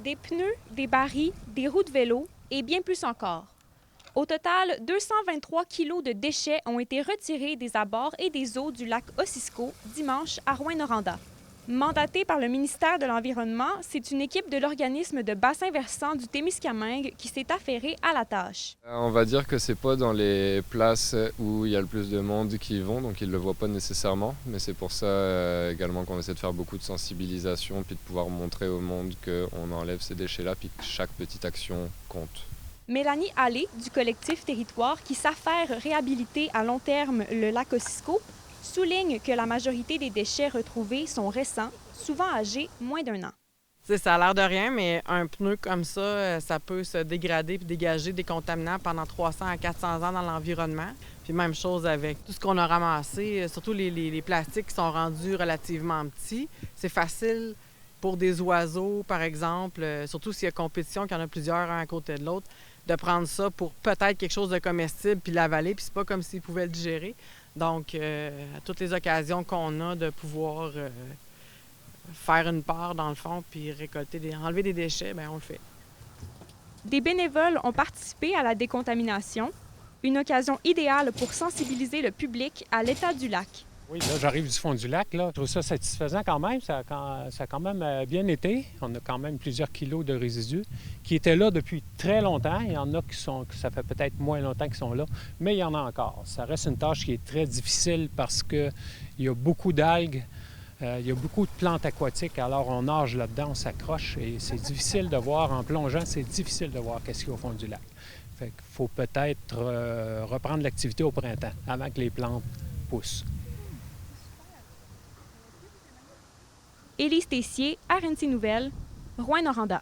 des pneus, des barils, des roues de vélo et bien plus encore. Au total, 223 kilos de déchets ont été retirés des abords et des eaux du lac Ossisco dimanche à Rouyn-Noranda. Mandatée par le ministère de l'Environnement, c'est une équipe de l'organisme de bassin versant du Témiscamingue qui s'est affairée à la tâche. On va dire que c'est pas dans les places où il y a le plus de monde qui y vont, donc ils le voient pas nécessairement. Mais c'est pour ça également qu'on essaie de faire beaucoup de sensibilisation, puis de pouvoir montrer au monde qu'on enlève ces déchets-là, puis que chaque petite action compte. Mélanie Allé, du collectif Territoire, qui s'affaire réhabiliter à long terme le lac Ossisco, souligne que la majorité des déchets retrouvés sont récents, souvent âgés moins d'1 an. Ça a l'air de rien, mais un pneu comme ça peut se dégrader puis dégager des contaminants pendant 300 à 400 ans dans l'environnement. Puis même chose avec tout ce qu'on a ramassé, surtout les plastiques qui sont rendus relativement petits. C'est facile pour des oiseaux, par exemple, surtout s'il y a compétition, qu'il y en a plusieurs un à côté de l'autre, de prendre ça pour peut-être quelque chose de comestible puis l'avaler, puis c'est pas comme s'ils pouvaient le digérer. Donc, à toutes les occasions qu'on a de pouvoir faire une part, dans le fond, puis enlever des déchets, bien, on le fait. Des bénévoles ont participé à la décontamination, une occasion idéale pour sensibiliser le public à l'état du lac. Oui, là, j'arrive du fond du lac. Là. Je trouve ça satisfaisant quand même. Ça a quand même bien été. On a quand même plusieurs kilos de résidus qui étaient là depuis très longtemps. Il y en a que ça fait peut-être moins longtemps qu'ils sont là, mais il y en a encore. Ça reste une tâche qui est très difficile parce qu'il y a beaucoup d'algues, il y a beaucoup de plantes aquatiques. Alors, on nage là-dedans, on s'accroche et c'est difficile de voir. En plongeant, c'est difficile de voir qu'est-ce qu'il y a au fond du lac. Fait qu'il faut peut-être reprendre l'activité au printemps avant que les plantes poussent. Élise Tessier, RNC Nouvelles, Rouyn-Noranda.